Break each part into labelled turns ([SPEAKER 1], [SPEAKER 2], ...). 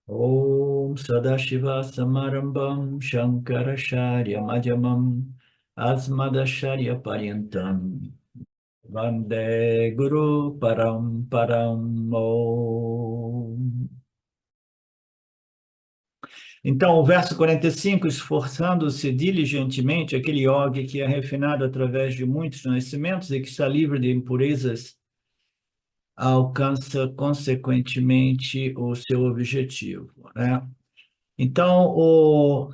[SPEAKER 1] Om Sadashiva Samarambam Shankaracharya Madhyamam Asmadacharya Paryantam Vande Guru Paramparam Om. Então, o verso 45, esforçando-se diligentemente, aquele yogi que é refinado através de muitos nascimentos e que está livre de impurezas, alcança consequentemente o seu objetivo, né? Então,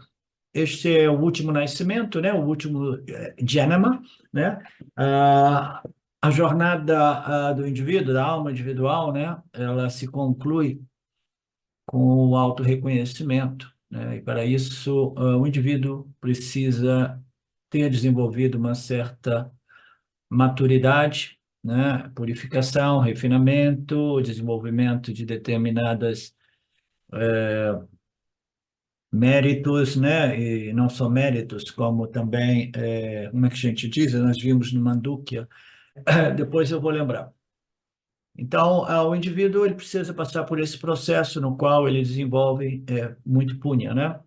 [SPEAKER 1] este é o último nascimento, né? O último Janama, né? Ah, a jornada do indivíduo, da alma individual, né? Ela se conclui com o autorreconhecimento, né? E para isso, o indivíduo precisa ter desenvolvido uma certa maturidade, né? Purificação, refinamento, desenvolvimento de determinadas méritos, né? E não só méritos, como também, como é que a gente diz? Nós vimos no Mandukya, depois eu vou lembrar. Então, o indivíduo ele precisa passar por esse processo no qual ele desenvolve muito punha, né?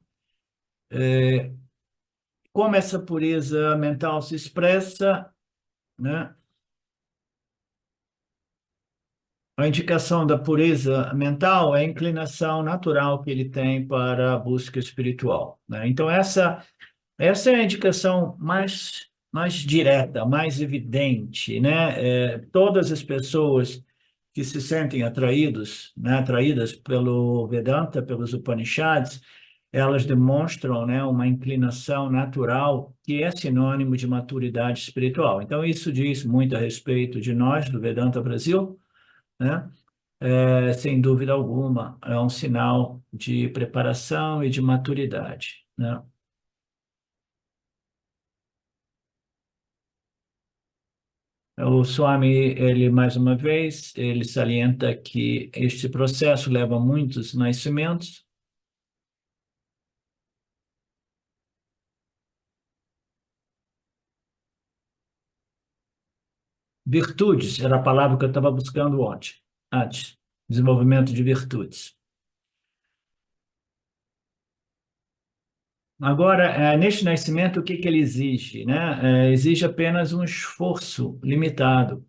[SPEAKER 1] Como essa pureza mental se expressa, né? A indicação da pureza mental é a inclinação natural que ele tem para a busca espiritual, né? Então, essa é a indicação mais direta, mais evidente, né? Todas as pessoas que se sentem atraídos, né, atraídas pelo Vedanta, pelos Upanishads, elas demonstram, né, uma inclinação natural que é sinônimo de maturidade espiritual. Então, isso diz muito a respeito de nós, do Vedanta Brasil, né? Sem dúvida alguma, é um sinal de preparação e de maturidade, né? O Swami, ele mais uma vez, ele salienta que este processo leva a muitos nascimentos. Virtudes era a palavra que eu estava buscando ontem, antes. Desenvolvimento de virtudes. Agora, neste nascimento, o que que ele exige, né? Exige apenas um esforço limitado,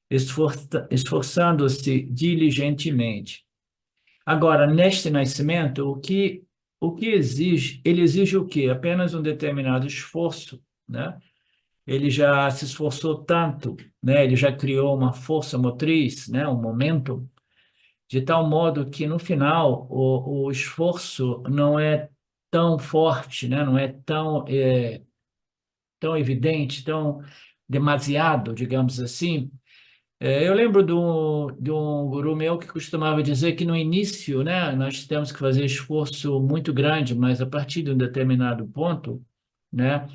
[SPEAKER 1] esforçando-se diligentemente. Agora, neste nascimento, o que exige? Ele exige o quê? Apenas um determinado esforço, né? Ele já se esforçou tanto, né? Ele já criou uma força motriz, né? Um momento, de tal modo que no final o esforço não é tão forte, né? Não é tão evidente, tão demasiado, digamos assim. Eu lembro de um guru meu que costumava dizer que no início, né, nós temos que fazer esforço muito grande, mas a partir de um determinado ponto, né,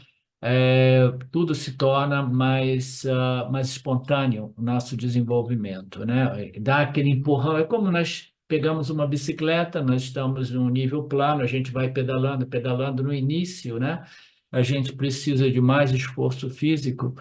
[SPEAKER 1] tudo se torna mais espontâneo, o nosso desenvolvimento, né? Dá aquele empurrão, é como nós pegamos uma bicicleta, nós estamos num nível plano, a gente vai pedalando, pedalando no início, né? A gente precisa de mais esforço físico,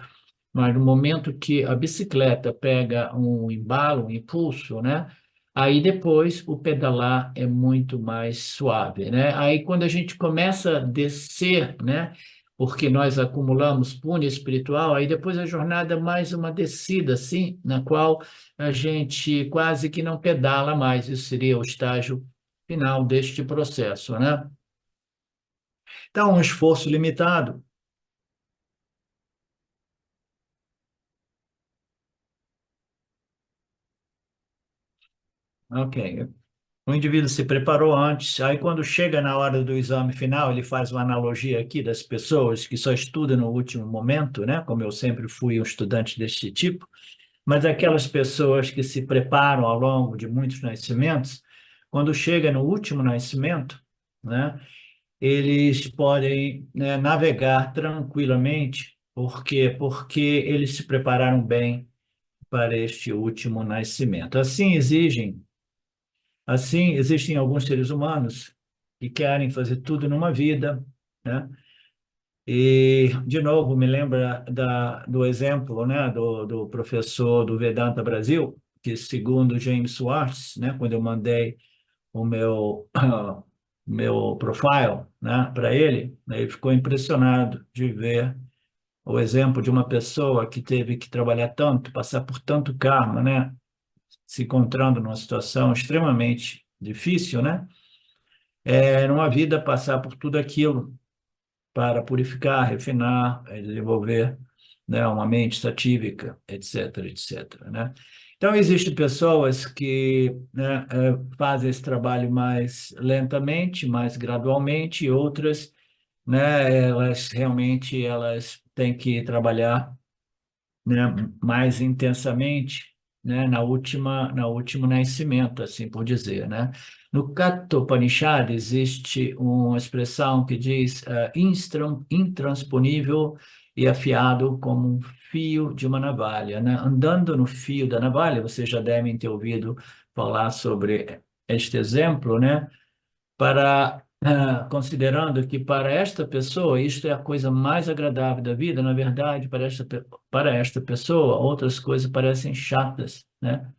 [SPEAKER 1] mas no momento que a bicicleta pega um embalo, um impulso, né? Aí depois o pedalar é muito mais suave, né? Aí quando a gente começa a descer, né? Porque nós acumulamos punha espiritual, aí depois a jornada é mais uma descida, assim, na qual a gente quase que não pedala mais. Isso seria o estágio final deste processo, né? Então, um esforço limitado. Ok. O indivíduo se preparou antes, aí quando chega na hora do exame final, ele faz uma analogia aqui das pessoas que só estudam no último momento, né? Como eu sempre fui um estudante deste tipo, mas aquelas pessoas que se preparam ao longo de muitos nascimentos, quando chega no último nascimento, né? Eles podem, né, navegar tranquilamente, porque eles se prepararam bem para este último nascimento. Assim, existem alguns seres humanos que querem fazer tudo numa vida, né? E, de novo, me lembra do exemplo, né, do professor do Vedanta Brasil, que, segundo James Schwartz, né, quando eu mandei meu profile, né, para ele, né, ele ficou impressionado de ver o exemplo de uma pessoa que teve que trabalhar tanto, passar por tanto karma, né, se encontrando numa situação extremamente difícil, né, numa vida passar por tudo aquilo para purificar, refinar, desenvolver, né, uma mente satívica, etc, etc, né? Então, existem pessoas que, né, fazem esse trabalho mais lentamente, mais gradualmente, e outras, né, elas realmente elas têm que trabalhar, né, mais intensamente, né, na último nascimento, assim por dizer, né? No Katha Upanishad existe uma expressão que diz intransponível e afiado como um fio de uma navalha, né? Andando no fio da navalha, vocês já devem ter ouvido falar sobre este exemplo, né? Considerando que para esta pessoa isto é a coisa mais agradável da vida, na verdade, para esta pessoa, outras coisas parecem chatas, né?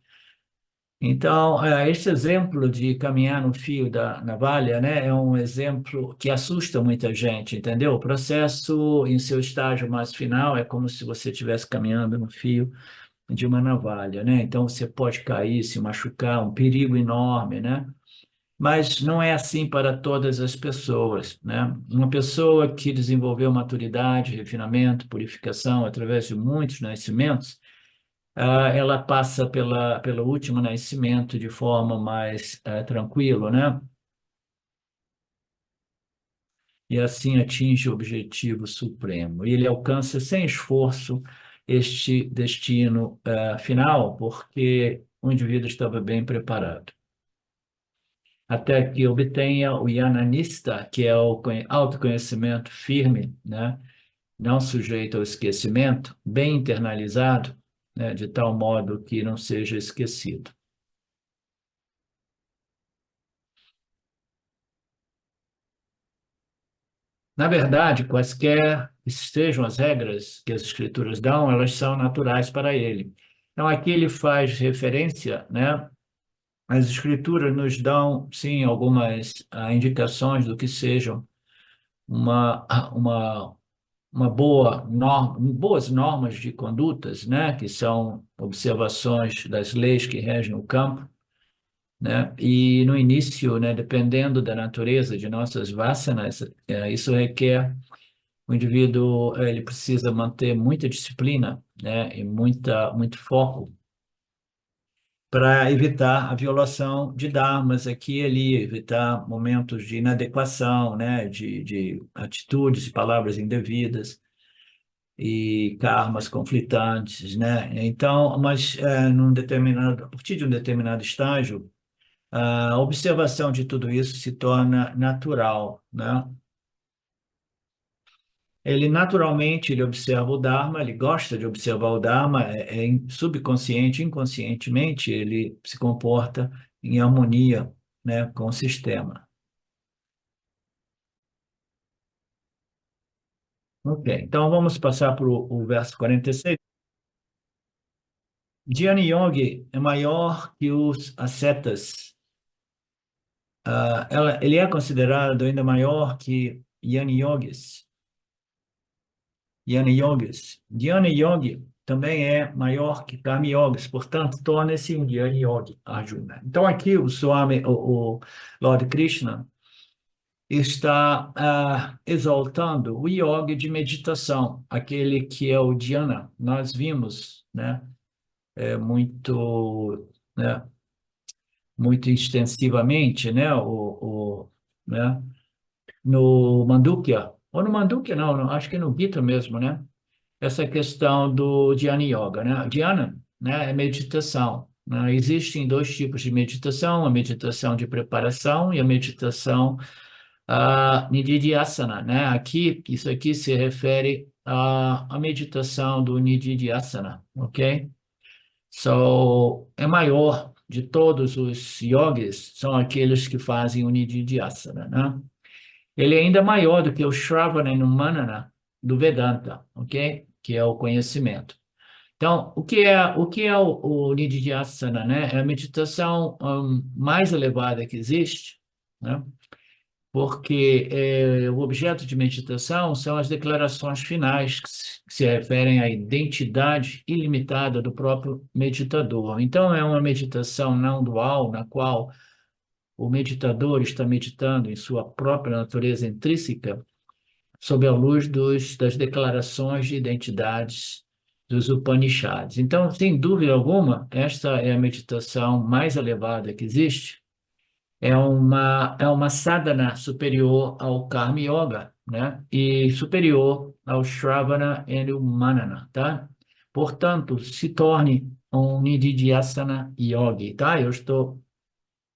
[SPEAKER 1] Então, este exemplo de caminhar no fio da navalha, né, é um exemplo que assusta muita gente, entendeu? O processo, em seu estágio mais final, é como se você estivesse caminhando no fio de uma navalha, né? Então, você pode cair, se machucar, um perigo enorme, né? Mas não é assim para todas as pessoas, né? Uma pessoa que desenvolveu maturidade, refinamento, purificação através de muitos nascimentos, ela passa pelo último nascimento de forma mais tranquila, né? E assim atinge o objetivo supremo. E ele alcança sem esforço este destino final, porque o indivíduo estava bem preparado. Até que obtenha o Yananista, que é o autoconhecimento firme, né? Não sujeito ao esquecimento, bem internalizado, né? De tal modo que não seja esquecido. Na verdade, quaisquer que sejam as regras que as escrituras dão, elas são naturais para ele. Então, aqui ele faz referência, né? As escrituras nos dão, sim, algumas indicações do que sejam uma, uma boas normas de condutas, né, que são observações das leis que regem o campo, né, e no início, né, dependendo da natureza de nossas vasanas, isso requer o indivíduo, ele precisa manter muita disciplina, né, e muito foco para evitar a violação de dharmas aqui e ali, evitar momentos de inadequação, né, de atitudes e palavras indevidas e karmas conflitantes, né? Então, mas a partir de um determinado estágio, a observação de tudo isso se torna natural, né? Ele naturalmente ele observa o Dharma, ele gosta de observar o Dharma, subconsciente, inconscientemente, ele se comporta em harmonia, né, com o sistema. Ok, então vamos passar para o verso 46. Jnana Yogi é maior que os ascetas. Ele é considerado ainda maior que Jnana Yogis. Jnana Yogis. Jnana Yogi também é maior que Karma Yogis, portanto, torna-se um Jnana Yogi, Arjuna. Então, aqui o Swami, o Lord Krishna, está exaltando o yoga de meditação, aquele que é o dhyana. Nós vimos, né, muito, né, muito extensivamente, né, né, no Mandukya, ou no Mandukya não, acho que no Gita mesmo, né? Essa questão do Dhyana Yoga, né? Dhyana, né, é meditação, né? Existem dois tipos de meditação, a meditação de preparação e a meditação Nididhyasana, né? Aqui, isso aqui se refere à meditação do Nididhyasana, ok? É maior de todos os yogis, são aqueles que fazem o Nididhyasana, né? Ele é ainda maior do que o Shravana e o Manana do Vedanta, ok? Que é o conhecimento. Então, o que é o Nididhyasana, né? É a meditação mais elevada que existe, né? Porque o objeto de meditação são as declarações finais que se referem à identidade ilimitada do próprio meditador. Então, é uma meditação não dual, na qual o meditador está meditando em sua própria natureza intrínseca, sob a luz das declarações de identidades dos Upanishads. Então, sem dúvida alguma, esta é a meditação mais elevada que existe. É uma sadhana superior ao Karma Yoga, né? E superior ao Shravana e ao Manana, tá? Portanto, se torne um Nididhyasana Yogi, tá? Eu estou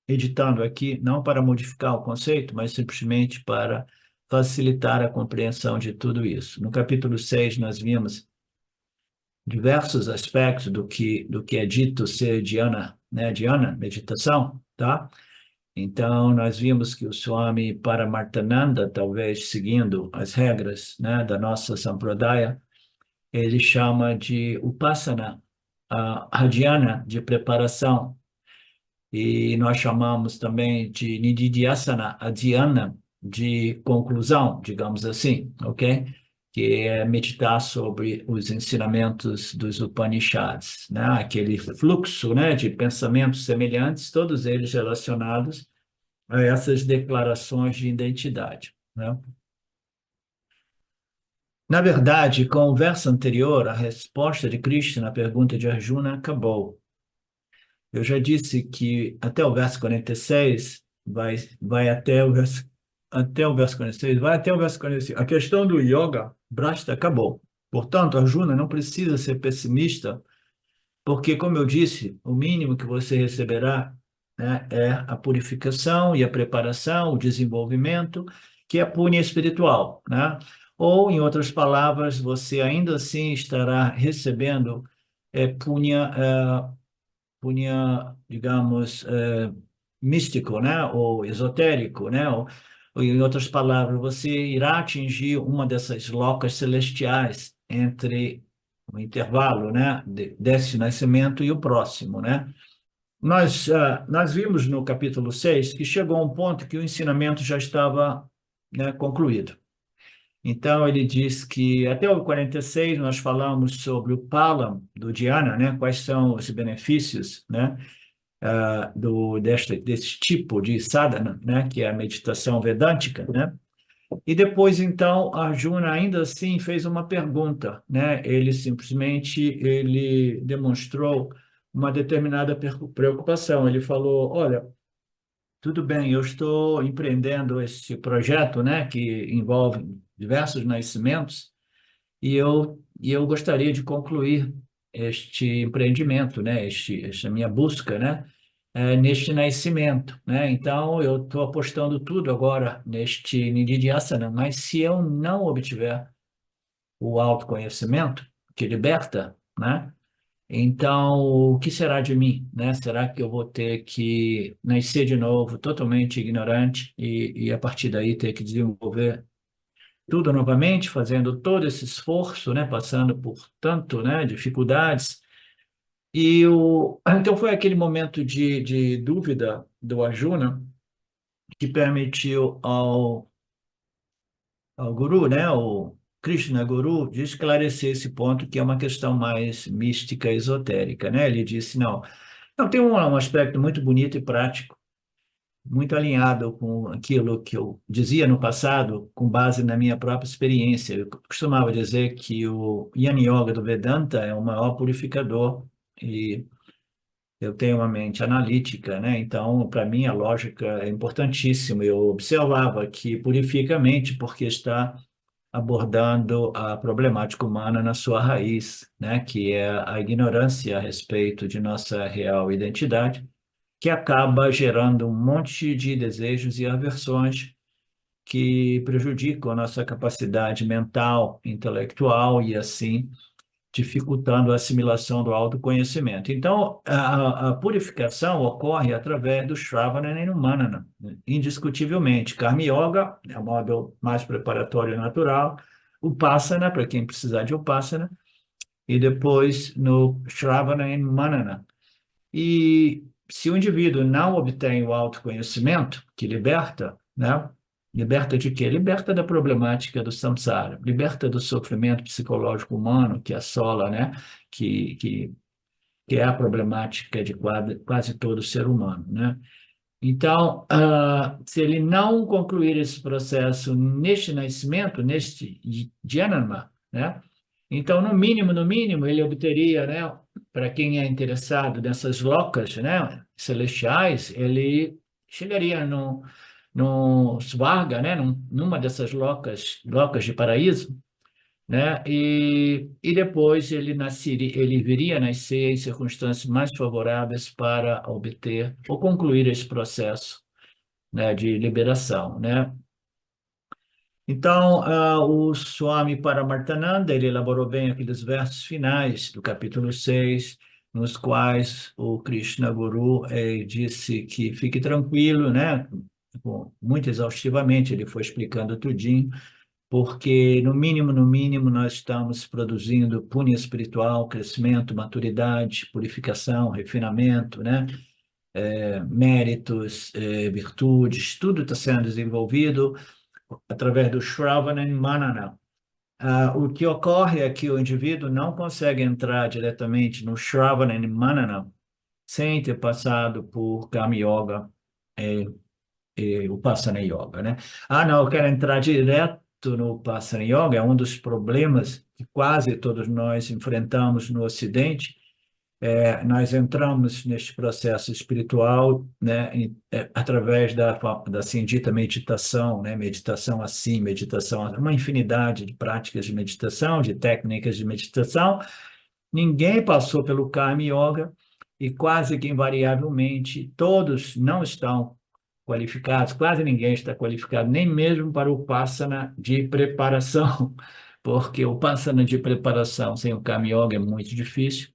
[SPEAKER 1] editando aqui, não para modificar o conceito, mas simplesmente para facilitar a compreensão de tudo isso. No capítulo 6, nós vimos diversos aspectos do que é dito ser dhyana, né? Dhyana, meditação, tá? Então, nós vimos que o Swami Paramarthananda, talvez seguindo as regras, né, da nossa Sampradaya, ele chama de Upasana, a dhyana de preparação, e nós chamamos também de Nididhyasana, a dhyana de conclusão, digamos assim, ok? Que é meditar sobre os ensinamentos dos Upanishads, né? Aquele fluxo, né, de pensamentos semelhantes, todos eles relacionados a essas declarações de identidade, né? Na verdade, com o verso anterior, a resposta de Krishna à pergunta de Arjuna acabou. Eu já disse que até o verso 46 vai até o verso 46, vai até o verso 45. A questão do yoga, Brashta, acabou. Portanto, Arjuna não precisa ser pessimista, porque, como eu disse, o mínimo que você receberá, né, é a purificação e a preparação, o desenvolvimento, que é a punha espiritual, né? Ou, em outras palavras, você ainda assim estará recebendo punha, punha, digamos, místico, né? Ou esotérico, né? Ou, em outras palavras, você irá atingir uma dessas locas celestiais entre o intervalo, né? Desse nascimento e o próximo, né? Nós vimos no capítulo 6 que chegou a um ponto que o ensinamento já estava, né, concluído. Então, ele diz que até o 46 nós falamos sobre o Palam do Dhyana, né? Quais são os benefícios, né? Desse tipo de sadhana, né? Que é a meditação vedântica, né? E depois, então, Arjuna ainda assim fez uma pergunta, né? Ele demonstrou uma determinada preocupação. Ele falou: olha, tudo bem, eu estou empreendendo esse projeto, né? Que envolve diversos nascimentos e eu gostaria de concluir este empreendimento, né? Esta minha busca, né? Neste nascimento, né? Então, eu estou apostando tudo agora neste Nididhyasana, mas se eu não obtiver o autoconhecimento que liberta, né? Então, o que será de mim, né? Será que eu vou ter que nascer de novo totalmente ignorante e a partir daí ter que desenvolver tudo novamente, fazendo todo esse esforço, né? Passando por tanto, né? Dificuldades. Então foi aquele momento de dúvida do Arjuna que permitiu ao Guru, né, o Krishna Guru, de esclarecer esse ponto que é uma questão mais mística, esotérica, né? Ele disse, não, tem um aspecto muito bonito e prático, muito alinhado com aquilo que eu dizia no passado, com base na minha própria experiência. Eu costumava dizer que o Jnana Yoga do Vedanta é o maior purificador e eu tenho uma mente analítica, né? Então, para mim, a lógica é importantíssima. Eu observava que purifica a mente porque está abordando a problemática humana na sua raiz, né? Que é a ignorância a respeito de nossa real identidade, que acaba gerando um monte de desejos e aversões que prejudicam a nossa capacidade mental, intelectual e assim dificultando a assimilação do autoconhecimento. Então, a purificação ocorre através do Shravana e Manana, indiscutivelmente. Karma Yoga é o modo mais preparatório e natural, Upasana, para quem precisar de Upasana, e depois no Shravana e Manana. E se o indivíduo não obtém o autoconhecimento, que liberta, né? Liberta de quê? Liberta da problemática do samsara, liberta do sofrimento psicológico humano que assola, né? Que, que, que é a problemática de quase todo ser humano, né? Então, se ele não concluir esse processo neste nascimento, neste Janama, né? Então, no mínimo, ele obteria, né? Para quem é interessado nessas locas, né? Celestiais, ele chegaria no Svarga, né? Numa dessas locas de paraíso, né? E depois ele nasceria, ele viria a nascer em circunstâncias mais favoráveis para obter ou concluir esse processo, né, de liberação, né? Então, o Swami Paramarthananda, ele elaborou bem aqueles versos finais do capítulo 6, nos quais o Krishna Guru disse que fique tranquilo, né? Muito exaustivamente, ele foi explicando tudinho, porque no mínimo, nós estamos produzindo punha espiritual, crescimento, maturidade, purificação, refinamento, né? Méritos, virtudes, tudo está sendo desenvolvido através do Shravana e Manana. O que ocorre é que o indivíduo não consegue entrar diretamente no Shravana e Manana sem ter passado por Kama Yoga e Upasana Yoga, né? Não, eu quero entrar direto no Upasana Yoga, é um dos problemas que quase todos nós enfrentamos no Ocidente. Nós entramos neste processo espiritual, né, através da assim dita meditação, né, meditação assim, meditação, uma infinidade de práticas de meditação, de técnicas de meditação. Ninguém passou pelo Karma Yoga e quase que invariavelmente todos não estão qualificados, quase ninguém está qualificado, nem mesmo para o Upasana de preparação, porque o Upasana de preparação sem o Karma Yoga é muito difícil.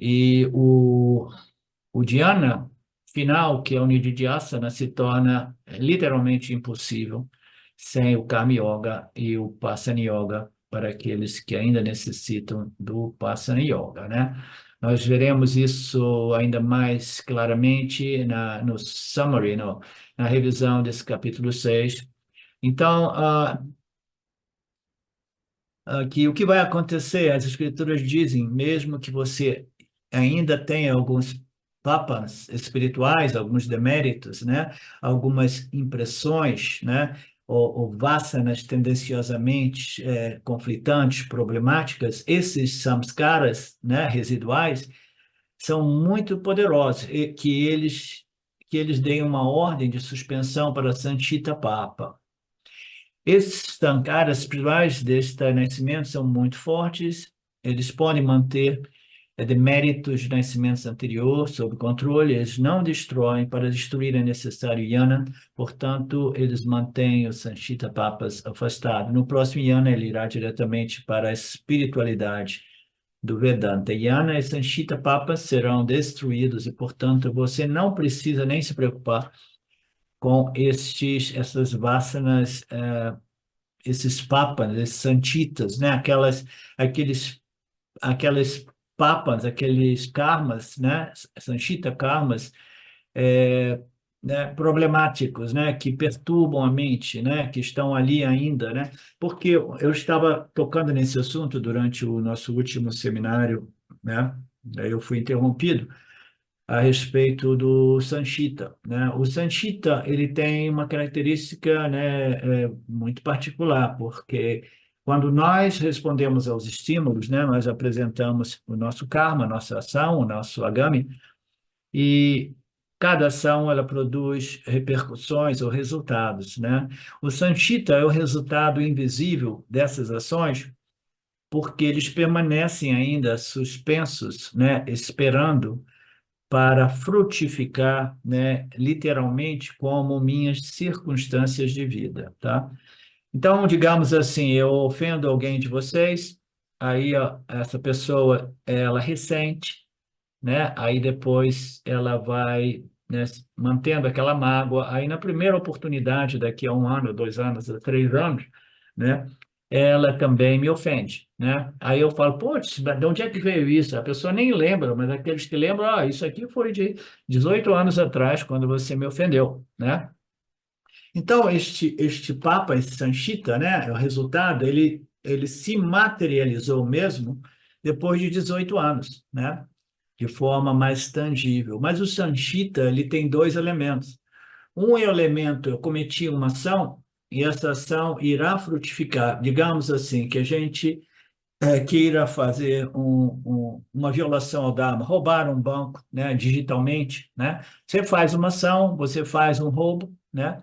[SPEAKER 1] E o dhyana final, que é o nididhyasana, se torna literalmente impossível sem o Karma Yoga e o Upasana Yoga para aqueles que ainda necessitam do Upasana Yoga, né? Nós veremos isso ainda mais claramente no summary, na revisão desse capítulo 6. Então, que o que vai acontecer, as escrituras dizem, mesmo que você ainda tenha alguns papas espirituais, alguns deméritos, né? Algumas impressões, né? Ou vasanas tendenciosamente conflitantes, problemáticas, esses samskaras, né? Residuais, são muito poderosos, e que eles deem uma ordem de suspensão para Santita Papa. Esses tancaras espirituais deste nascimento são muito fortes, eles podem manter deméritos de nascimentos anteriores sob controle, eles não destroem, para destruir é necessário yana, portanto, eles mantêm os Sanchita Papas afastados. No próximo yana, ele irá diretamente para a espiritualidade do Vedanta. Yana e Sanchita Papas serão destruídos e, portanto, você não precisa nem se preocupar com essas vasanas esses papas, esses santitas, né? Aqueles papas, aqueles karmas, né? Sanchita karmas, né? Problemáticos, né? Que perturbam a mente, né? Que estão ali ainda, né? Porque eu estava tocando nesse assunto durante o nosso último seminário, né? Aí eu fui interrompido a respeito do Sanchita, né? O Sanchita, ele tem uma característica, né, muito particular, porque quando nós respondemos aos estímulos, né, nós apresentamos o nosso karma, a nossa ação, o nosso agami, e cada ação ela produz repercussões ou resultados, né? O Sanchita é o resultado invisível dessas ações, porque eles permanecem ainda suspensos, né, esperando para frutificar, né, literalmente como minhas circunstâncias de vida, tá? Então, digamos assim, eu ofendo alguém de vocês, aí ó, essa pessoa, ela ressente, né? Aí depois ela vai, né, mantendo aquela mágoa, aí na primeira oportunidade, daqui a 1 ano, 2 anos, 3 anos, né? ela também me ofende, né? Aí eu falo, pô, de onde é que veio isso? A pessoa nem lembra, mas aqueles que lembram, isso aqui foi de 18 anos atrás, quando você me ofendeu, né? Então, este Papa, esse Sanchita, né, o resultado, ele se materializou mesmo depois de 18 anos, né? De forma mais tangível. Mas o Sanchita, ele tem dois elementos. Um elemento, eu cometi uma ação e essa ação irá frutificar. Digamos assim, que a gente queira fazer uma violação ao Dharma, roubar um banco, né, digitalmente, né? Você faz uma ação, você faz um roubo, né?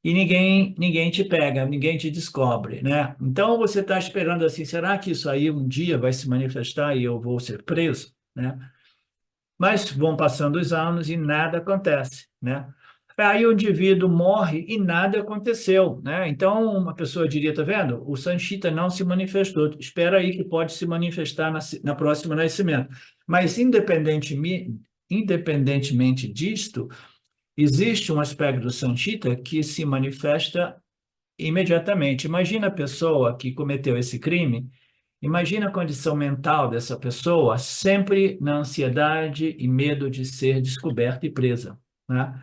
[SPEAKER 1] E ninguém te pega, ninguém te descobre, né? Então você está esperando assim, será que isso aí um dia vai se manifestar e eu vou ser preso, né? Mas vão passando os anos e nada acontece, né? Aí o indivíduo morre e nada aconteceu, né? Então uma pessoa diria, tá vendo? O Sanchita não se manifestou. Espera aí que pode se manifestar na próxima nascimento. Mas independentemente disto, existe um aspecto do Sanchita que se manifesta imediatamente. Imagina a pessoa que cometeu esse crime. Imagina a condição mental dessa pessoa sempre na ansiedade e medo de ser descoberta e presa, né?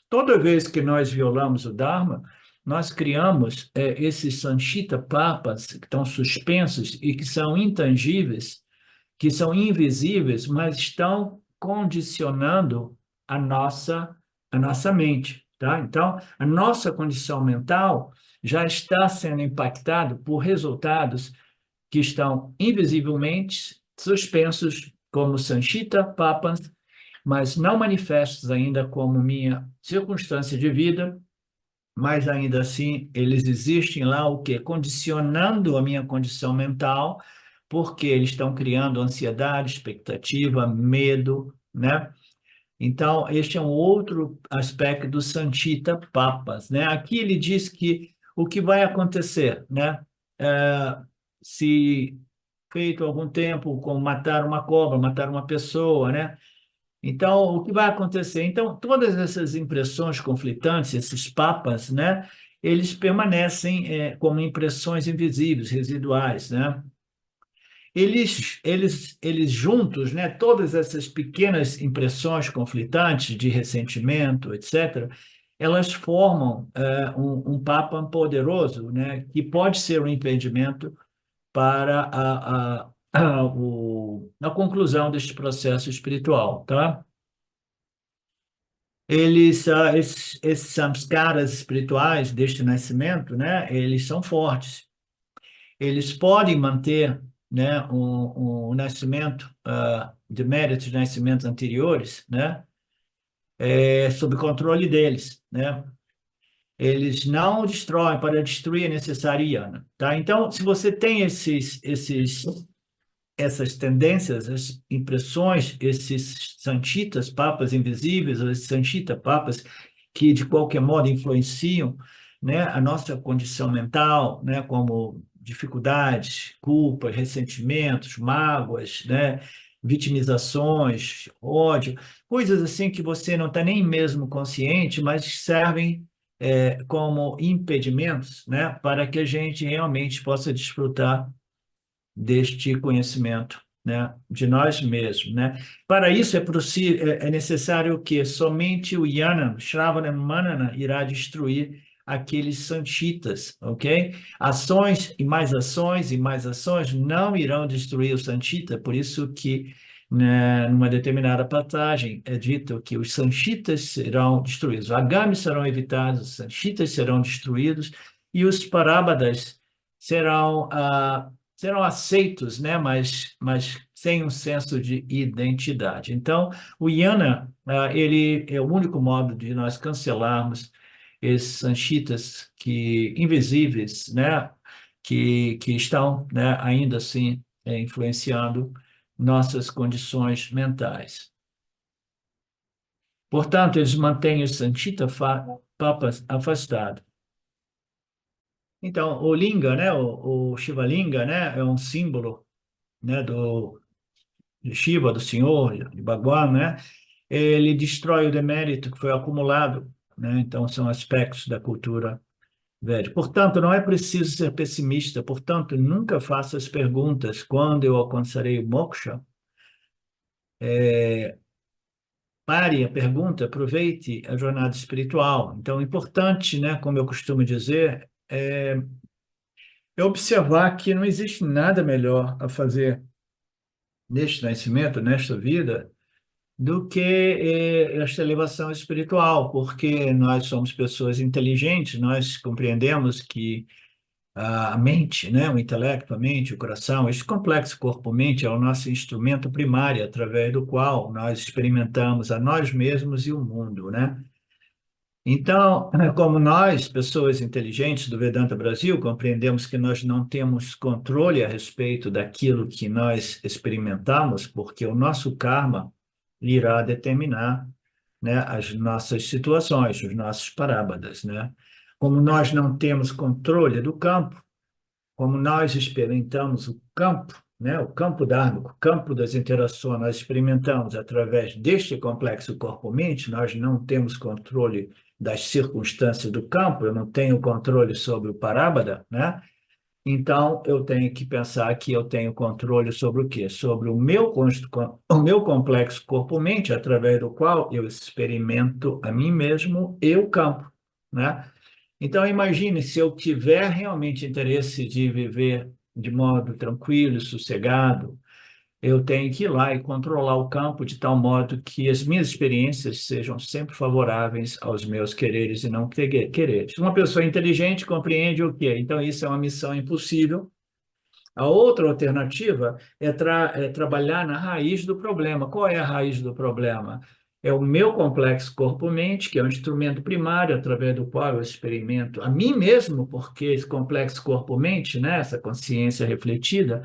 [SPEAKER 1] Toda vez que nós violamos o Dharma, nós criamos esses Sanchita Papas que estão suspensos e que são intangíveis, que são invisíveis, mas estão condicionando a nossa mente, tá? Então, a nossa condição mental já está sendo impactada por resultados que estão invisivelmente suspensos como Sanchita Papas, mas não manifestos ainda como minha circunstância de vida, mas ainda assim eles existem lá, o quê? Condicionando a minha condição mental, porque eles estão criando ansiedade, expectativa, medo, né? Então, este é um outro aspecto do Sanchita Papas, né? Aqui ele diz que o que vai acontecer, né? É, se feito algum tempo, como matar uma cobra, matar uma pessoa, né? Então, o que vai acontecer? Então, todas essas impressões conflitantes, esses papas, né? Eles permanecem como impressões invisíveis, residuais, né? Eles juntos, né, todas essas pequenas impressões conflitantes de ressentimento, etc., elas formam um Papa poderoso, né, que pode ser um impedimento para a conclusão deste processo espiritual, tá? Esses samskaras espirituais deste nascimento, né, eles são fortes. Eles podem manter, né, um nascimento de méritos de nascimentos anteriores, né, sob controle deles, né? Eles não destroem, para destruir é necessário yana, tá? Então, se você tem essas tendências, as impressões, esses sanchitas, papas invisíveis, ou esses sanchita papas que de qualquer modo influenciam, né, a nossa condição mental, né, como dificuldades, culpas, ressentimentos, mágoas, né, vitimizações, ódio, coisas assim que você não está nem mesmo consciente, mas servem como impedimentos, né, para que a gente realmente possa desfrutar deste conhecimento, né, de nós mesmos, né? Para isso é necessário que somente o Yana, Shravana Manana, irá destruir aqueles sanchitas, ok? Ações e mais ações não irão destruir o sanchita, por isso que né, numa determinada passagem é dito que os sanchitas serão destruídos, os agamis serão evitados, os sanchitas serão destruídos e os parábadas serão aceitos, né? Mas sem um senso de identidade. Então, o Yana, ele é o único modo de nós cancelarmos esses sanchitas que invisíveis, né? Que estão, né? Ainda assim, influenciando nossas condições mentais. Portanto, eles mantêm o sanchita papas afastado. Então, o Linga, né? O Shiva Linga, né? É um símbolo, né? De Shiva, do Senhor, de Bhagwan, né? Ele destrói o demérito que foi acumulado, né? Então, são aspectos da cultura Ved. Portanto, não é preciso ser pessimista. Portanto, nunca faça as perguntas quando eu alcançarei o moksha. Pare a pergunta, aproveite a jornada espiritual. Então, o importante, né, como eu costumo dizer, é observar que não existe nada melhor a fazer neste nascimento, nesta vida, do que esta elevação espiritual, porque nós somos pessoas inteligentes, nós compreendemos que a mente, né, o intelecto, a mente, o coração, este complexo corpo-mente é o nosso instrumento primário, através do qual nós experimentamos a nós mesmos e o mundo, né? Então, como nós, pessoas inteligentes do Vedanta Brasil, compreendemos que nós não temos controle a respeito daquilo que nós experimentamos, porque o nosso karma irá determinar, né, as nossas situações, os nossos parábadas, né? Como nós não temos controle do campo, como nós experimentamos o campo, né, o campo dármico, o campo das interações, nós experimentamos através deste complexo corpo-mente, nós não temos controle das circunstâncias do campo, eu não tenho controle sobre o parábada, né? Então, eu tenho que pensar que eu tenho controle sobre o quê? Sobre o meu complexo corpo-mente, através do qual eu experimento a mim mesmo e o campo, né? Então, imagine se eu tiver realmente interesse de viver de modo tranquilo e sossegado, eu tenho que ir lá e controlar o campo de tal modo que as minhas experiências sejam sempre favoráveis aos meus quereres e não quereres. Uma pessoa inteligente compreende o quê? Então, isso é uma missão impossível. A outra alternativa é trabalhar na raiz do problema. Qual é a raiz do problema? É o meu complexo corpo-mente, que é um instrumento primário através do qual eu experimento a mim mesmo, porque esse complexo corpo-mente, né, essa consciência refletida,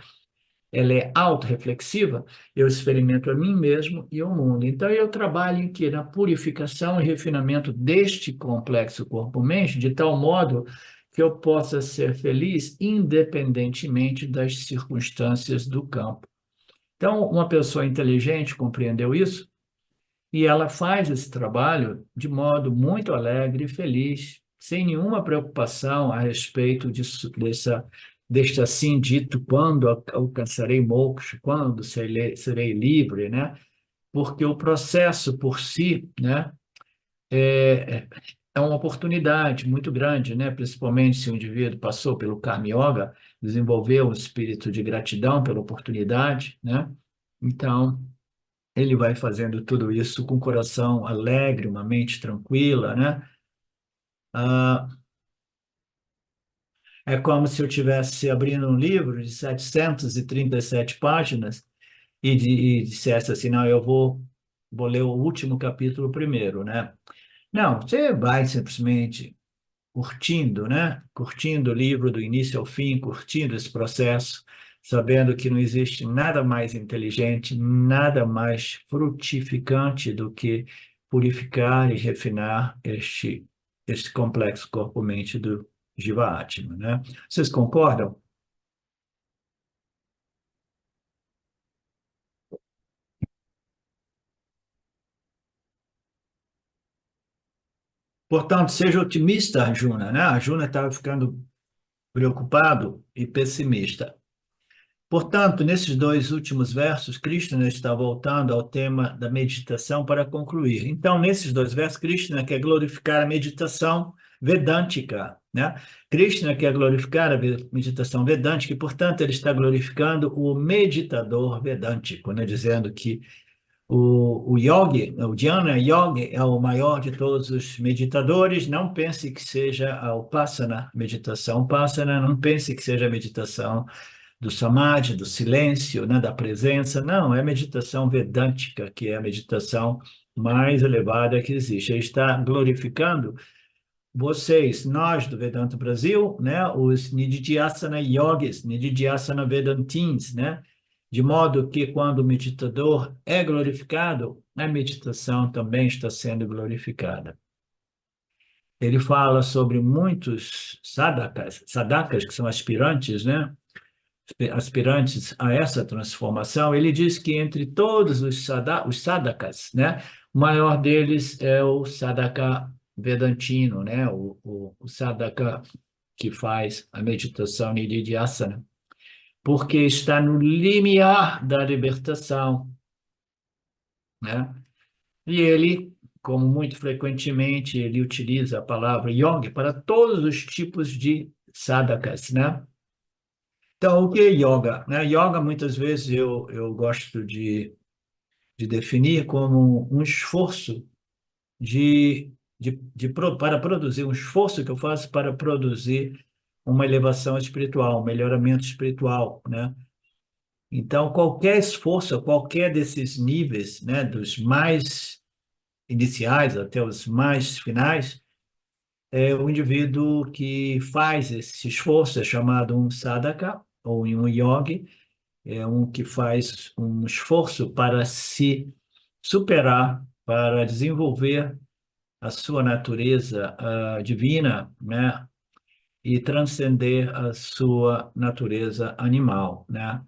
[SPEAKER 1] ela é autorreflexiva, eu experimento a mim mesmo e o mundo. Então, eu trabalho aqui na purificação e refinamento deste complexo corpo-mente, de tal modo que eu possa ser feliz independentemente das circunstâncias do campo. Então, uma pessoa inteligente compreendeu isso e ela faz esse trabalho de modo muito alegre e feliz, sem nenhuma preocupação a respeito deste assim dito, quando alcançarei moksha, quando serei livre, né? Porque o processo por si, né, é uma oportunidade muito grande, né? Principalmente se o indivíduo passou pelo Karma Yoga, desenvolveu um espírito de gratidão pela oportunidade, né? Então, ele vai fazendo tudo isso com o coração alegre, uma mente tranquila, né? Ah, é como se eu estivesse abrindo um livro de 737 páginas e dissesse assim, não, vou ler o último capítulo primeiro, né? Não, você vai simplesmente curtindo, né? Curtindo o livro do início ao fim, curtindo esse processo, sabendo que não existe nada mais inteligente, nada mais frutificante do que purificar e refinar este complexo corpo-mente do Jiva Atma, né? Vocês concordam? Portanto, seja otimista, Arjuna, né? Arjuna estava ficando preocupado e pessimista. Portanto, nesses dois últimos versos, Krishna está voltando ao tema da meditação para concluir. Então, nesses dois versos, Krishna quer glorificar a meditação vedântica, né? Krishna quer glorificar a meditação vedântica e, portanto, ele está glorificando o meditador vedântico, né? Dizendo que o yogi, o Jnana Yogi é o maior de todos os meditadores. Não pense que seja a Upasana, meditação Upasana, não pense que seja a meditação do samadhi, do silêncio, né, da presença. Não, é a meditação vedântica, que é a meditação mais elevada que existe. Ele está glorificando vocês, nós do Vedanta Brasil, né, os Nididhyasana Yogis, Nididhyasana Vedantins, né, de modo que quando o meditador é glorificado, a meditação também está sendo glorificada. Ele fala sobre muitos sadhakas que são aspirantes, né, aspirantes a essa transformação. Ele diz que entre todos os sadhakas, né, o maior deles é o sadhaka vedantino, né, o sadhaka que faz a meditação Nididhyasana, porque está no limiar da libertação, né? E ele, como muito frequentemente, ele utiliza a palavra yoga para todos os tipos de sadhakas, né? Então, o que é yoga, né? Yoga, muitas vezes, eu gosto de definir como um esforço para produzir, um esforço que eu faço para produzir uma elevação espiritual, um melhoramento espiritual, né? Então, qualquer esforço, qualquer desses níveis, né, dos mais iniciais até os mais finais, é o indivíduo que faz esse esforço, é chamado um sadhaka, ou um yogi, é um que faz um esforço para se superar, para desenvolver a sua natureza divina, né? E transcender a sua natureza animal, né?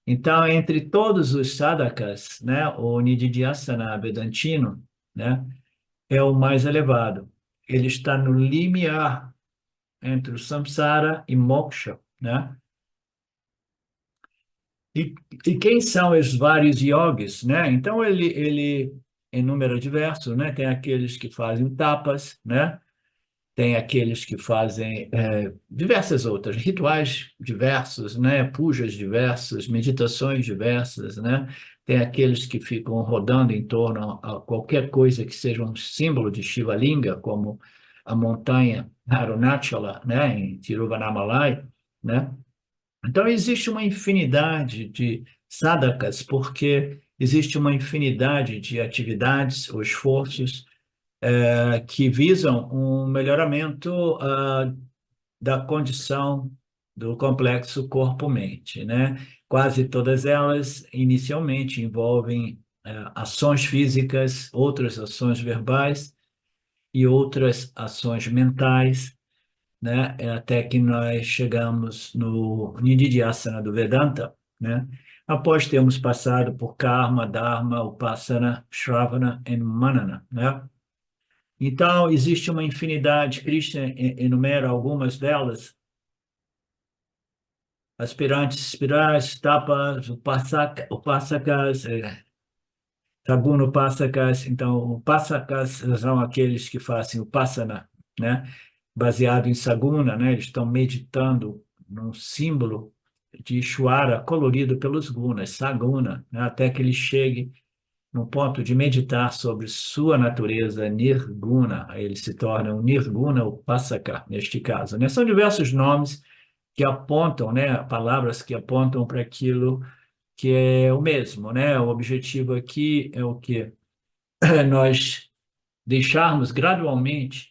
[SPEAKER 1] Então, entre todos os sadhakas, né, o Nididhyasana Vedantino, né, é o mais elevado. Ele está no limiar entre o samsara e moksha, né? E, e quem são os vários yogis, né? Então, ele enumera diversos, né? Tem aqueles que fazem tapas, né? Tem aqueles que fazem diversas outras, rituais diversos, né? Pujas diversas, meditações diversas, né? Tem aqueles que ficam rodando em torno a qualquer coisa que seja um símbolo de Shiva Linga, como a montanha Arunachala, né? Em Tiruvannamalai, né? Então, existe uma infinidade de sadhakas, porque existe uma infinidade de atividades ou esforços que visam um melhoramento da condição do complexo corpo-mente, né? Quase todas elas, inicialmente, envolvem ações físicas, outras ações verbais e outras ações mentais, né? Até que nós chegamos no Nididhyasana do Vedanta, né? Após termos passado por Karma, Dharma, Upasana, Shravana e Manana, né? Então, existe uma infinidade, Krishna enumera algumas delas, aspirantes espirais, tapas, upasakas, saguna upasakas. Então, upasakas são aqueles que fazem upasana, né? Baseado em saguna, né? Eles estão meditando num símbolo de Ishvara colorido pelos gunas, saguna, né? Até que ele chegue no ponto de meditar sobre sua natureza nirguna, aí ele se torna um nirguna upasaka, neste caso, né? São diversos nomes que apontam, né, palavras que apontam para aquilo que é o mesmo, né? O objetivo aqui é o que nós deixarmos gradualmente,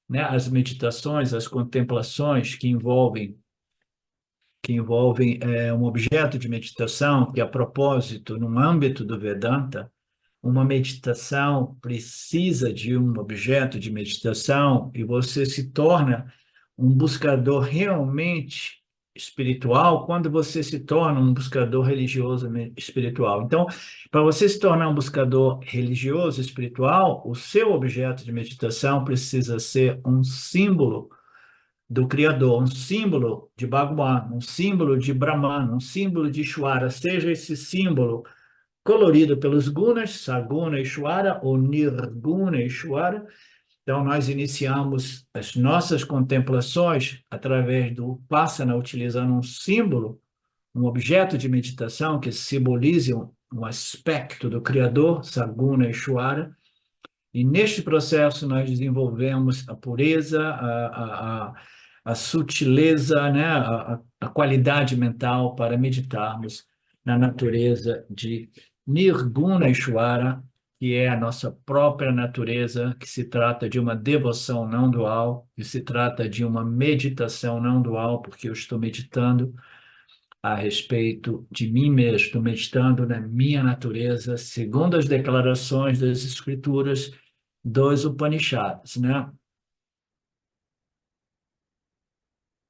[SPEAKER 1] né, as meditações, as contemplações que envolvem um objeto de meditação, que a propósito, no âmbito do Vedanta, uma meditação precisa de um objeto de meditação e você se torna um buscador realmente espiritual quando você se torna um buscador religioso espiritual. Então, para você se tornar um buscador religioso espiritual, o seu objeto de meditação precisa ser um símbolo do Criador, um símbolo de Bhagwan, um símbolo de Brahman, um símbolo de Ishvara, seja esse símbolo colorido pelos gunas, Saguna Ishvara ou Nirguna Ishvara. Então, nós iniciamos as nossas contemplações através do Upasana, utilizando um símbolo, um objeto de meditação que simbolize um aspecto do Criador, Saguna Ishvara, e neste processo nós desenvolvemos a pureza, a sutileza, né? A qualidade mental para meditarmos na natureza de Nirguna Ishvara, que é a nossa própria natureza, que se trata de uma devoção não dual, que se trata de uma meditação não dual, porque eu estou meditando a respeito de mim mesmo, estou meditando na minha natureza, segundo as declarações das Escrituras dos Upanishads, né?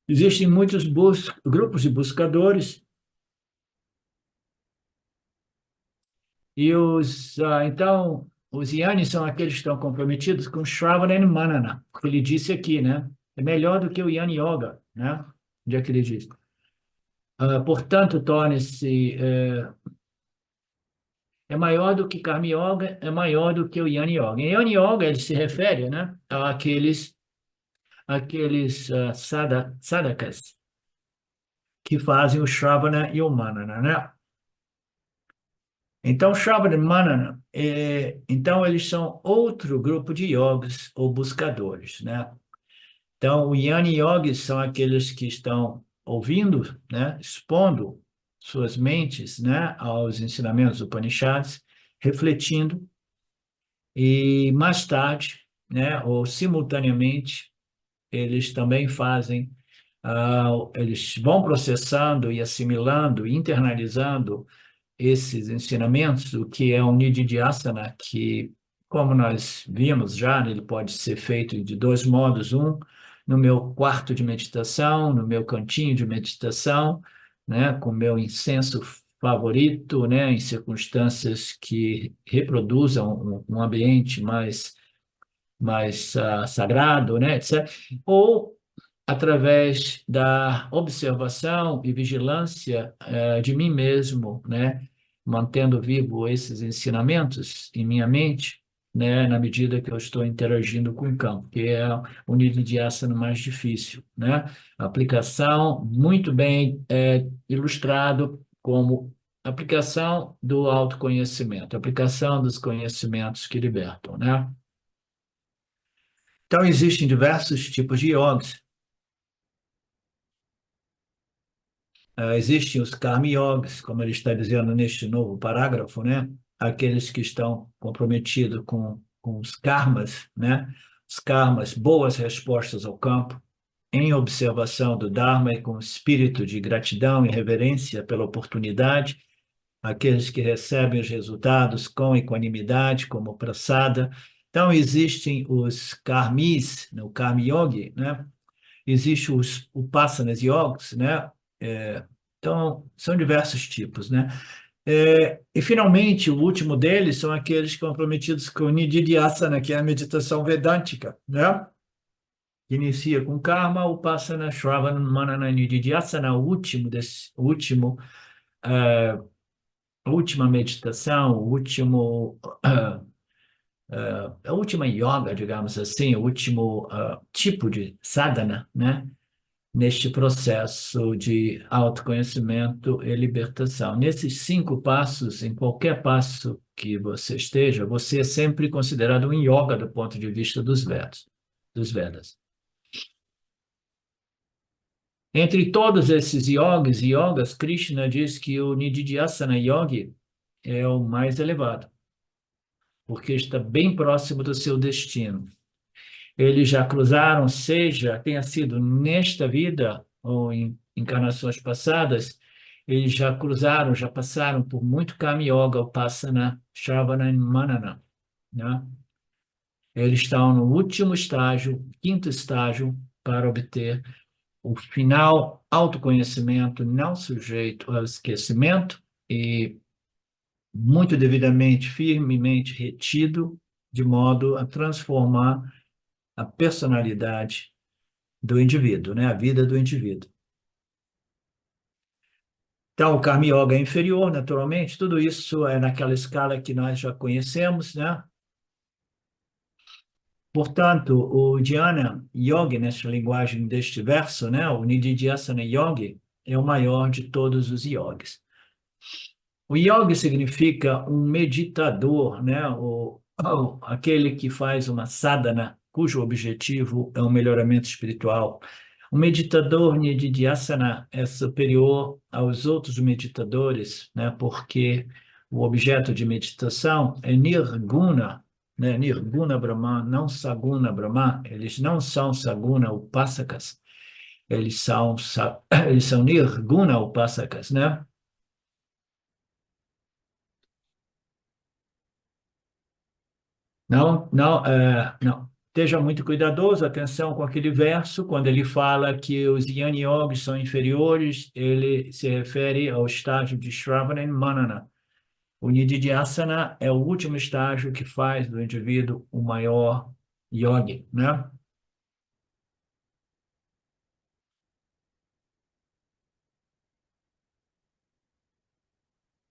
[SPEAKER 1] Existem muitos grupos de buscadores e então os yanis são aqueles que estão comprometidos com Shravana e Manana, porque ele disse aqui, né? É melhor do que o Yana Yoga, né? Onde é que ele diz? Portanto, torne-se é maior do que Karma Yoga, é maior do que o Yana Yoga. Em Yana Yoga, ele se refere, né, àqueles sadhakas que fazem o Shravana e o Manana, né? Então, Shravana e Manana, então eles são outro grupo de yogis ou buscadores, né? Então, o Jnani Yogis são aqueles que estão ouvindo, né, expondo suas mentes, né, aos ensinamentos do Upanishads, refletindo e mais tarde, né, ou simultaneamente, eles também fazem, eles vão processando e assimilando, internalizando esses ensinamentos, o que é um Nididhyasana, que, como nós vimos já, ele pode ser feito de dois modos: um, no meu quarto de meditação, no meu cantinho de meditação, né, com meu incenso favorito, né, em circunstâncias que reproduzam um ambiente mais sagrado, né, etc. Ou através da observação e vigilância de mim mesmo, né, mantendo vivo esses ensinamentos em minha mente, né, na medida que eu estou interagindo com o campo, que é o nível de asana mais difícil, né? A aplicação muito bem ilustrado como aplicação do autoconhecimento, aplicação dos conhecimentos que libertam, né? Então, existem diversos tipos de yogis. Existem os karma yogis, como ele está dizendo neste novo parágrafo, né? Aqueles que estão comprometidos com os karmas, né? Os karmas, boas respostas ao campo, em observação do Dharma e com espírito de gratidão e reverência pela oportunidade, aqueles que recebem os resultados com equanimidade, como prasada. Então, existem os karmis, no karma yogi, né? Existem os upasanas yogis, né? Então, são diversos tipos, né? E, finalmente, o último deles são aqueles comprometidos com o Nididhyasana, que é a meditação vedântica, né? Que inicia com Karma, Upasana, Shravana, Manana, Nididhyasana, eh, a última meditação, a última yoga, digamos assim, o último tipo de sadhana, né? Neste processo de autoconhecimento e libertação. Nesses 5 passos, em qualquer passo que você esteja, você é sempre considerado um yoga do ponto de vista dos Vedas. Dos Vedas. Entre todos esses yogis e yogas, Krishna diz que o Nididhyasana Yogi é o mais elevado, porque está bem próximo do seu destino. Eles já cruzaram, seja tenha sido nesta vida ou em encarnações passadas, eles já cruzaram, já passaram por muito Kama Yoga, Upasana, Shravana e Manana, né? Eles estão no último estágio, quinto estágio, para obter o final autoconhecimento não sujeito ao esquecimento e muito devidamente, firmemente retido, de modo a transformar a personalidade do indivíduo, né? A vida do indivíduo. Então, o Karma Yoga é inferior, naturalmente, tudo isso é naquela escala que nós já conhecemos, né? Portanto, o Dhyana Yogi, nessa linguagem deste verso, né? O Nididhyasana Yogi é o maior de todos os yogis. O yogi significa um meditador, né? Aquele que faz uma sadhana, cujo objetivo é um melhoramento espiritual. O meditador Nididhyasana é superior aos outros meditadores, né? Porque o objeto de meditação é Nirguna, né? Nirguna Brahman, não Saguna Brahman. Eles não são Saguna Upasakas, eles são Nirguna Upasakas, né? Não, não, não. Esteja muito cuidadoso, atenção com aquele verso, quando ele fala que os Jnani Yogis são inferiores, ele se refere ao estágio de Shravana e Manana. O Nididhyasana é o último estágio que faz do indivíduo o maior yogi, né?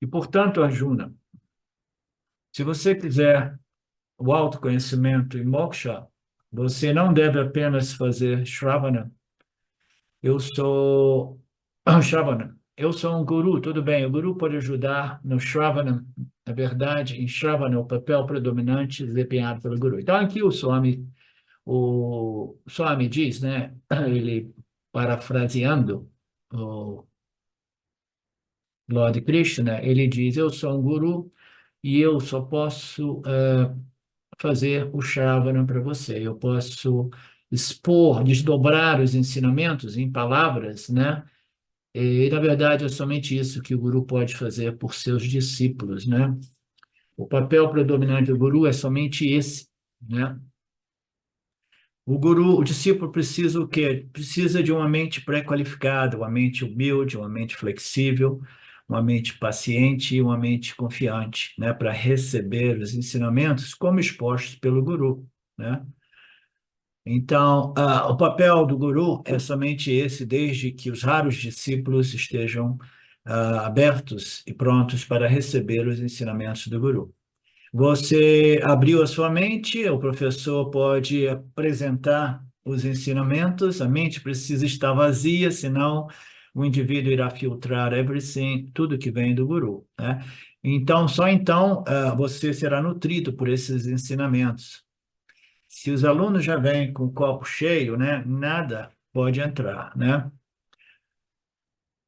[SPEAKER 1] E, portanto, Arjuna, se você quiser o autoconhecimento e moksha, você não deve apenas fazer Shravana. Eu sou Shravana. Eu sou um guru, tudo bem. O guru pode ajudar no Shravana. Na verdade, em Shravana, o papel predominante desempenhado pelo guru. Então, aqui o Swami diz, né? Ele parafraseando o Lord Krishna, ele diz: Eu sou um guru e eu só posso fazer o Shravana para você. Eu posso expor, desdobrar os ensinamentos em palavras, né? E, na verdade, é somente isso que o guru pode fazer por seus discípulos, né? O papel predominante do guru é somente esse, né? O guru, o discípulo precisa o quê? Precisa de uma mente pré-qualificada, uma mente humilde, uma mente flexível, uma mente paciente e uma mente confiante, né? Para receber os ensinamentos como expostos pelo guru, né? Então, o papel do guru é somente esse, desde que os raros discípulos estejam abertos e prontos para receber os ensinamentos do guru. Você abriu a sua mente, o professor pode apresentar os ensinamentos, a mente precisa estar vazia, senão o indivíduo irá filtrar everything, tudo que vem do guru, né? Então, só então você será nutrido por esses ensinamentos. Se os alunos já vêm com o copo cheio, né, nada pode entrar, né?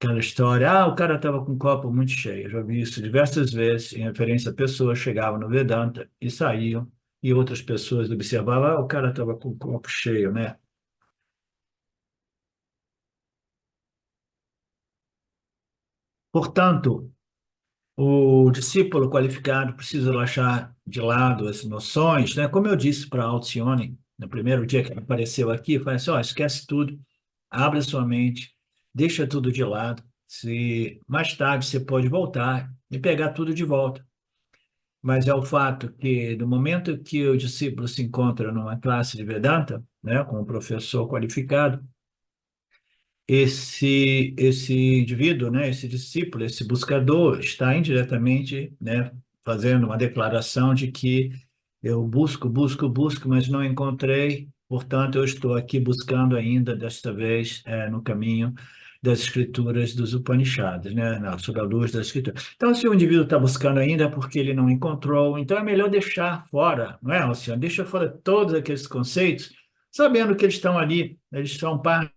[SPEAKER 1] Aquela história, o cara estava com o copo muito cheio. Eu já vi isso diversas vezes em referência a pessoas que chegavam no Vedanta e saíam, e outras pessoas observavam, o cara estava com o copo cheio, né? Portanto, o discípulo qualificado precisa deixar de lado as noções, né? Como eu disse para Alcione, no primeiro dia que ele apareceu aqui, eu falei assim, esquece tudo, abre a sua mente, deixa tudo de lado. Se mais tarde você pode voltar e pegar tudo de volta. Mas é o fato que, no momento que o discípulo se encontra numa classe de Vedanta, né, com um professor qualificado, esse indivíduo, né, esse discípulo, esse buscador, está indiretamente, né, fazendo uma declaração de que eu busco, busco, busco, mas não encontrei, portanto, eu estou aqui buscando ainda, desta vez, no caminho das escrituras dos Upanishads, né, sob a luz das escrituras. Então, se o indivíduo está buscando ainda é porque ele não encontrou, então é melhor deixar fora, não é, Alcione? Deixa fora todos aqueles conceitos, sabendo que eles estão ali, eles são parte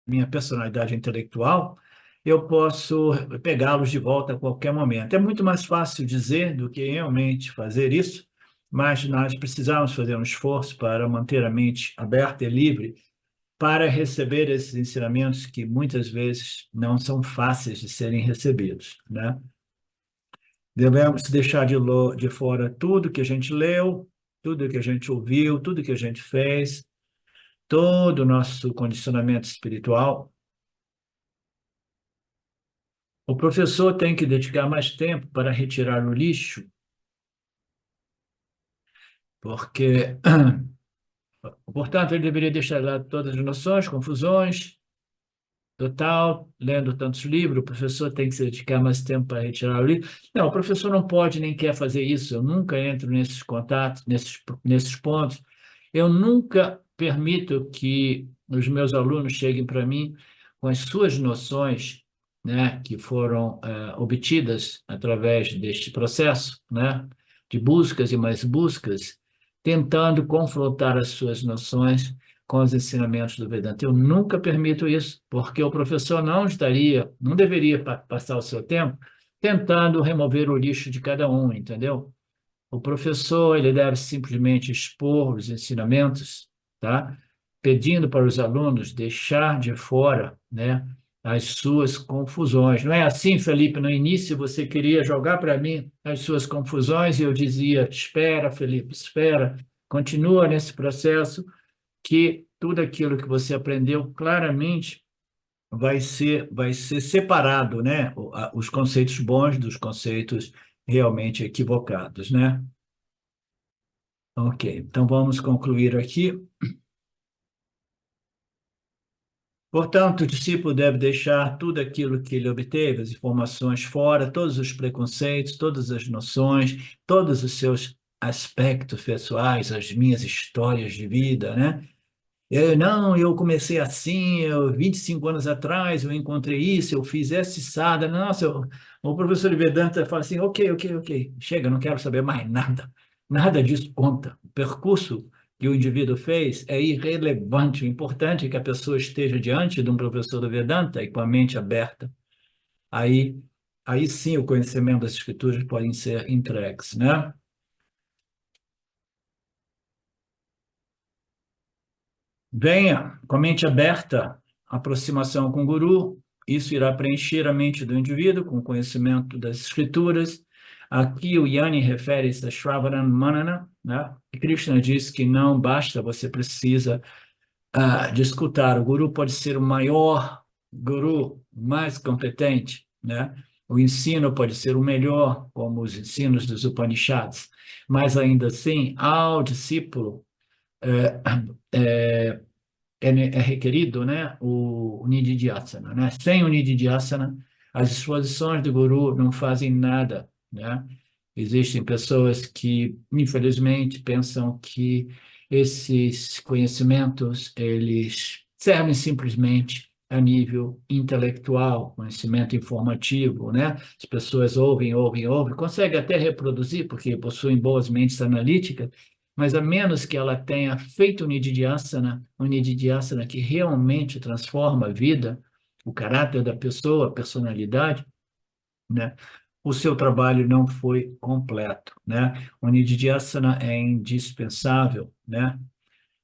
[SPEAKER 1] minha personalidade intelectual, eu posso pegá-los de volta a qualquer momento. É muito mais fácil dizer do que realmente fazer isso, mas nós precisamos fazer um esforço para manter a mente aberta e livre para receber esses ensinamentos que muitas vezes não são fáceis de serem recebidos, né? Devemos deixar de fora tudo que a gente leu, tudo que a gente ouviu, tudo que a gente fez, todo o nosso condicionamento espiritual. O professor tem que dedicar mais tempo para retirar o lixo, porque, portanto, ele deveria deixar lá todas as noções, confusões, total, lendo tantos livros, o professor tem que se dedicar mais tempo para retirar o lixo. Não, o professor não pode nem quer fazer isso, eu nunca entro nesses contatos, nesses pontos. Eu nunca permito que os meus alunos cheguem para mim com as suas noções, né, que foram obtidas através deste processo, né, de buscas e mais buscas, tentando confrontar as suas noções com os ensinamentos do Vedanta. Eu nunca permito isso, porque o professor não deveria passar o seu tempo tentando remover o lixo de cada um, entendeu? O professor, ele deve simplesmente expor os ensinamentos, tá? Pedindo para os alunos deixar de fora, né, as suas confusões. Não é assim, Felipe? No início você queria jogar para mim as suas confusões e eu dizia: espera, Felipe, espera, continua nesse processo que tudo aquilo que você aprendeu claramente vai ser separado, né? Os conceitos bons dos conceitos realmente equivocados, né? Ok, então vamos concluir aqui. Portanto, o discípulo deve deixar tudo aquilo que ele obteve, as informações fora, todos os preconceitos, todas as noções, todos os seus aspectos pessoais, as minhas histórias de vida, né? Não, eu comecei assim, 25 anos atrás, eu encontrei isso, eu fiz essa içada. Nossa, o professor de Vedanta fala assim, ok, chega, não quero saber mais nada. Nada disso conta. O percurso que o indivíduo fez é irrelevante. O importante é que a pessoa esteja diante de um professor de Vedanta e com a mente aberta. Aí, aí sim o conhecimento das escrituras podem ser entregues, né? Venha com a mente aberta, aproximação com o guru, isso irá preencher a mente do indivíduo com o conhecimento das escrituras. Aqui o Yani refere-se a Shravanam Manana, né? E Krishna diz que não basta, você precisa de escutar. O guru pode ser o maior guru, mais competente, né? O ensino pode ser o melhor, como os ensinos dos Upanishads, mas ainda assim, ao discípulo é, é, é requerido, né, o Nididhyasana, né? Sem o Nididhyasana, as exposições do guru não fazem nada, né? Existem pessoas que, infelizmente, pensam que esses conhecimentos, eles servem simplesmente a nível intelectual, conhecimento informativo, né? As pessoas ouvem, conseguem até reproduzir, porque possuem boas mentes analíticas, mas a menos que ela tenha feito um Nididhyasana que realmente transforma a vida, o caráter da pessoa, a personalidade, né? O seu trabalho não foi completo, né? O Nididhyasana é indispensável, né?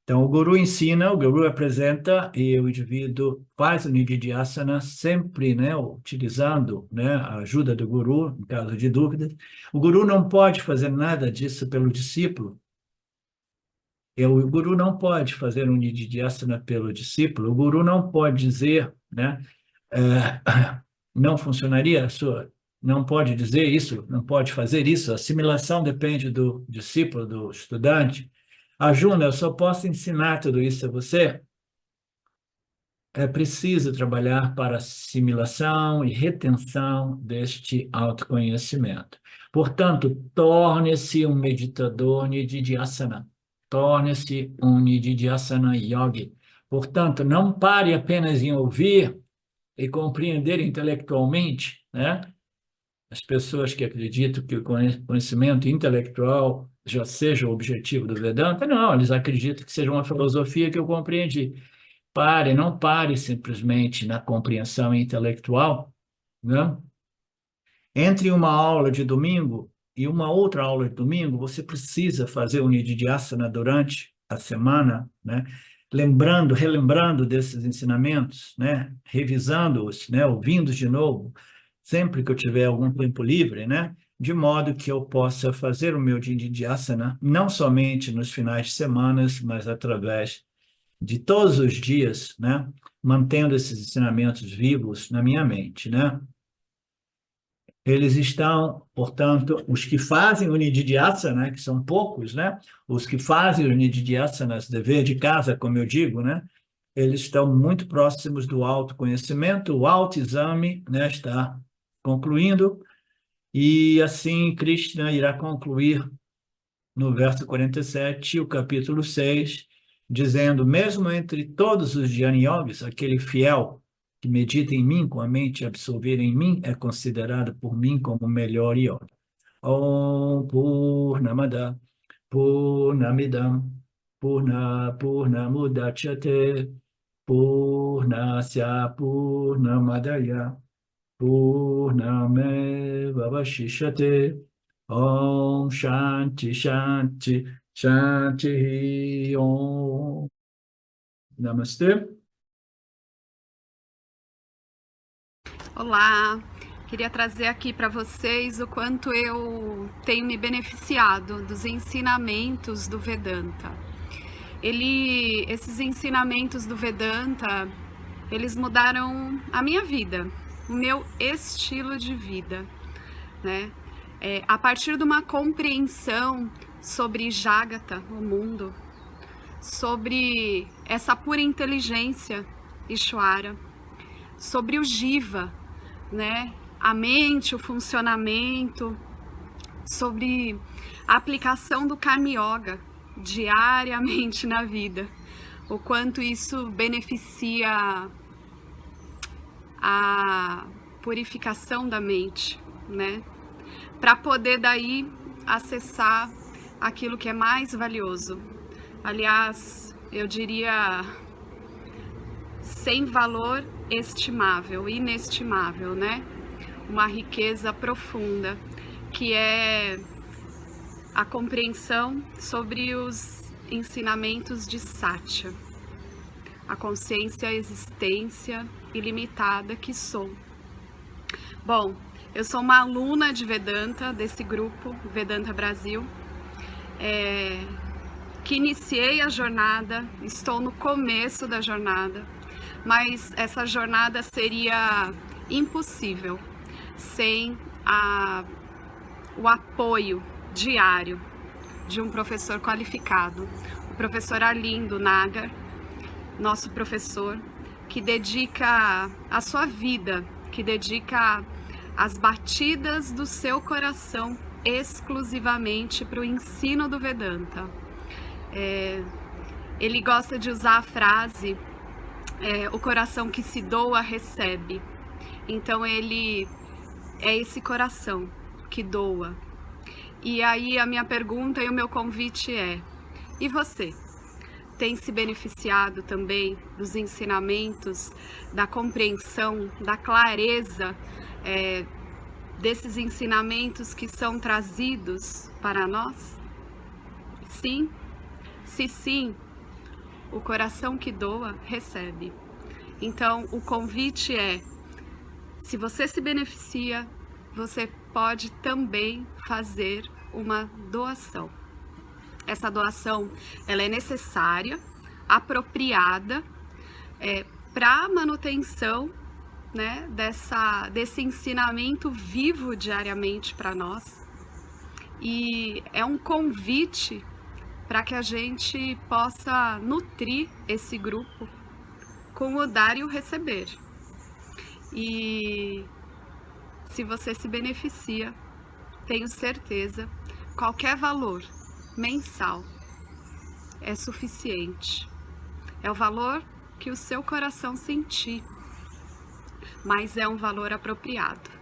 [SPEAKER 1] Então, o guru ensina, o guru apresenta e o indivíduo faz o Nididhyasana sempre, né, utilizando, né, a ajuda do guru, em caso de dúvidas. O guru não pode fazer nada disso pelo discípulo, o guru não pode fazer um nididhyasana pelo discípulo, o guru não pode dizer, né, é, não funcionaria a sua, não pode dizer isso, não pode fazer isso, a assimilação depende do discípulo, do estudante. Arjuna, eu só posso ensinar tudo isso a você, é preciso trabalhar para assimilação e retenção deste autoconhecimento. Portanto, torne-se um meditador nididhyasana. Torne-se um nididhyasana yogi. Portanto, não pare apenas em ouvir e compreender intelectualmente, né? As pessoas que acreditam que o conhecimento intelectual já seja o objetivo do Vedanta, não, eles acreditam que seja uma filosofia que eu compreendi. Não pare simplesmente na compreensão intelectual, né? Entre uma aula de domingo e uma outra aula de domingo, você precisa fazer o Nididhyasana durante a semana, né? Relembrando desses ensinamentos, né? Revisando-os, né? Ouvindo de novo, sempre que eu tiver algum tempo livre, né? De modo que eu possa fazer o meu Nididhyasana, não somente nos finais de semana, mas através de todos os dias, né, mantendo esses ensinamentos vivos na minha mente, né? Eles estão, portanto, os que fazem o Nididhyasana, né, que são poucos, né? Os que fazem o Nididhyasana, dever de casa, como eu digo, né? Eles estão muito próximos do autoconhecimento, o autoexame, né, está concluindo, e assim Krishna irá concluir no verso 47, o capítulo 6, dizendo: mesmo entre todos os Jnana Yogis, aquele fiel que medita em mim, com a mente absorvida em mim, é considerado por mim como o melhor yogi. Om Purnamada Purnamidam Purnamudachyate Purnasya Purnamadaya Purnameva Vashishyate. Om Shanti Shanti Shanti Om. Namastê.
[SPEAKER 2] Olá, queria trazer aqui para vocês o quanto eu tenho me beneficiado dos ensinamentos do Vedanta. Esses ensinamentos do Vedanta, eles mudaram a minha vida, o meu estilo de vida, né? A partir de uma compreensão sobre Jagata, o mundo, sobre essa pura inteligência Ishwara, sobre o Jiva, né? A mente, o funcionamento, sobre a aplicação do Karma Yoga diariamente na vida, o quanto isso beneficia a purificação da mente, né? Para poder daí acessar aquilo que é mais valioso. Aliás, eu diria sem valor estimável, inestimável, né? Uma riqueza profunda, que é a compreensão sobre os ensinamentos de Satya, a consciência, a existência ilimitada que sou. Bom, eu sou uma aluna de Vedanta, desse grupo Vedanta Brasil, que iniciei a jornada, estou no começo da jornada, mas essa jornada seria impossível sem o apoio diário de um professor qualificado, o professor Arlindo Nagar, nosso professor, que dedica a sua vida, que dedica as batidas do seu coração exclusivamente para o ensino do Vedanta. Ele gosta de usar a frase, o coração que se doa recebe. Então ele é esse coração que doa. E aí a minha pergunta e o meu convite é: e você? Tem se beneficiado também dos ensinamentos, da compreensão, da clareza desses ensinamentos que são trazidos para nós? Sim? Se sim, o coração que doa recebe. Então o convite é: se você se beneficia, você pode também fazer uma doação. Essa doação, ela é necessária, apropriada, para a manutenção, né, desse ensinamento vivo diariamente para nós. E é um convite para que a gente possa nutrir esse grupo com o dar e o receber. E se você se beneficia, tenho certeza, qualquer valor mensal é suficiente. É o valor que o seu coração sentir, mas é um valor apropriado.